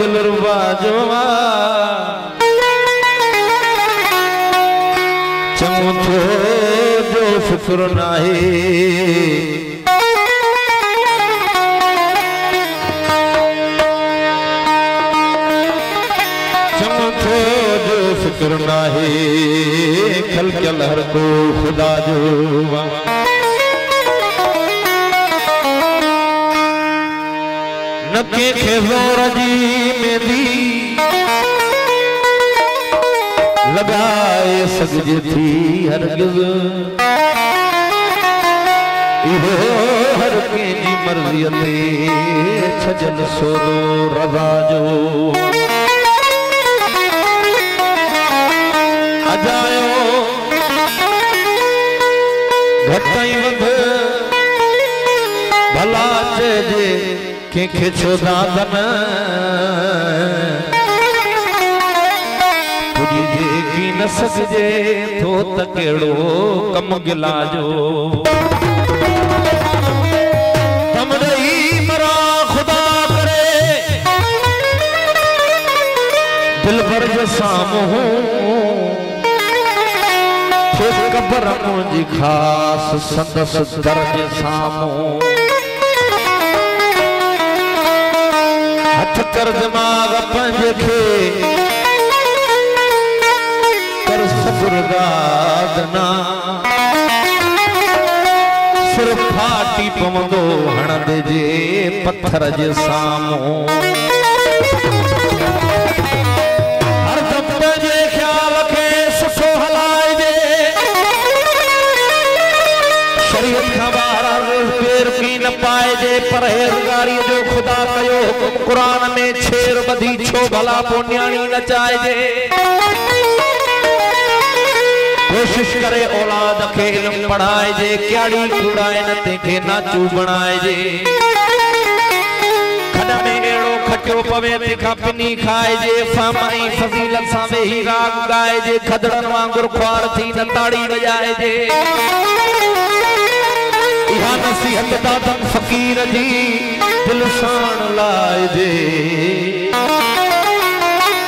दिलरुबा जोवा चङो थियो जो फिक्र नाहे चङो थियो जो फिक्र नाहे खल कल हर को खुदा जो नके खे ज़ोर जी मेंदी लगाए सघिजे थी हरगिज़ इहो हर कंहिंजी मर्ज़ीअ ते छजल सौदो रज़ा जो अजायो घटई वध भला चइजे कंहिंखे छो दादन पुॼिजे की न सघिजे थो त कहिड़ो कम गिला जो दम ॾेई मरा ख़ुदा करे दिलबर जे साम्हूं थिए क़बर मुंहिंजी ख़ासि संदसि दर जे साम्हूं हथ कर दिमाग पंहिंजे खे कर सब्रदादना सिर फाटी पवंदो हणंदे जे पत्थर जे साम्हूं हरदम पंहिंजे ख़्याल खे सुठो हलाइजे शरीयत खां ॿाहिरि पेर की न पाइजे परहेज़गारी जो खुदा कयो कुरान में छेर बधी छो भला पोन्याणी नचाइजे कोशिश करे औलाद खे इल्म पढ़ाइजे क्याड़ी कूड़ाए न तंहिंखे नाचू बणाइजे खॾ में अहिड़ो खटियो पवे तंहिंखां पिनी खाइजे फामाई फज़ीलत सां वेही राग ॻाइजे खदड़नि वांगुरु ख्वार थी न ताड़ी वॼाइजे इहा नसीहत दादन फ़क़ीर जी दिल साण लाइजे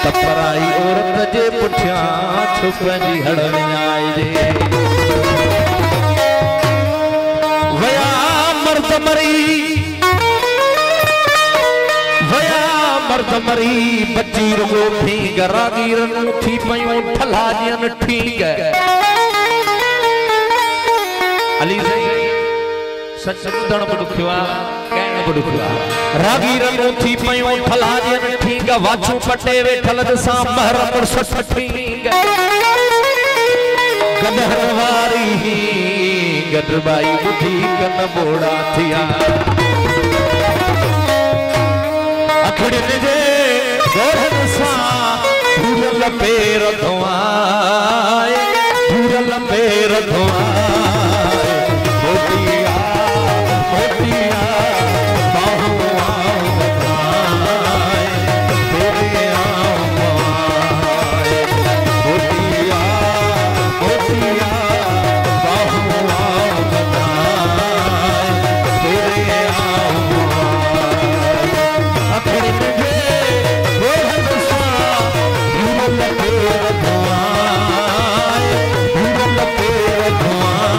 त पराई औरत जे पुठियां छो पंहिंजी हड़ विञाइजे वया मर्द मरी बची रुगो ठीक रागीरन थी पयूं ठला जियन ठीक अली सच ॿुधण बि ॾुखियो आहे कहण बि ॾुखियो आहे रागीरन थी पयूं ठला जियन ठीक वाछू पटे वेठल सां महर सठ ठीक गदहर वारी गदबाई बुधी कन बोड़ा थिया अखड़िन जे गोरन सां भूरल पेर धोआए भूरल पेर धोआए मोतिया मोतिया धुआं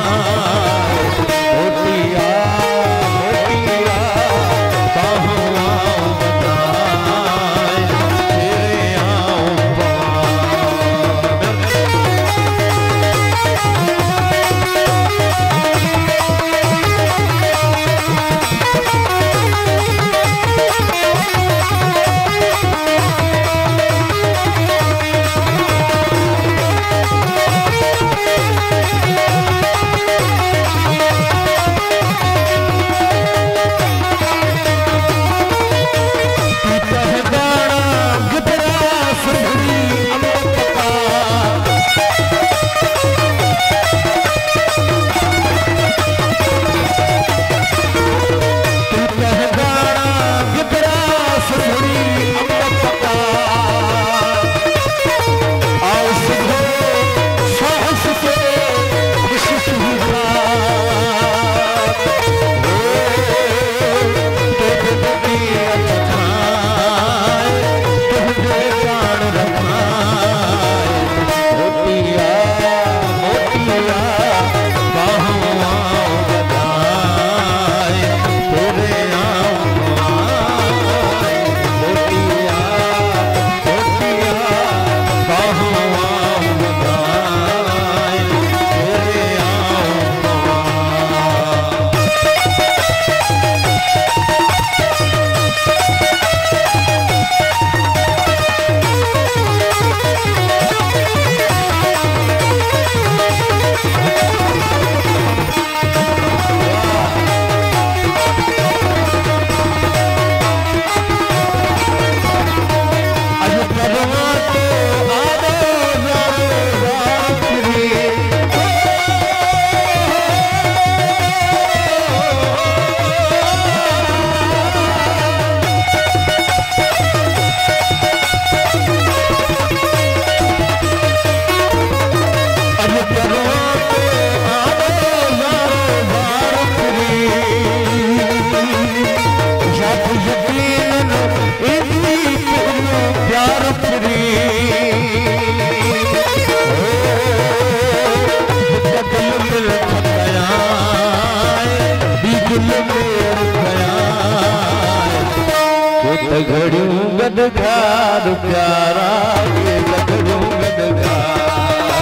घड़ियों गदगार प्यारा के घड़ियों गदगार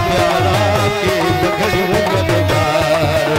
प्यारा के घड़ियों गदगार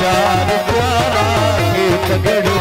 चार प्यारा के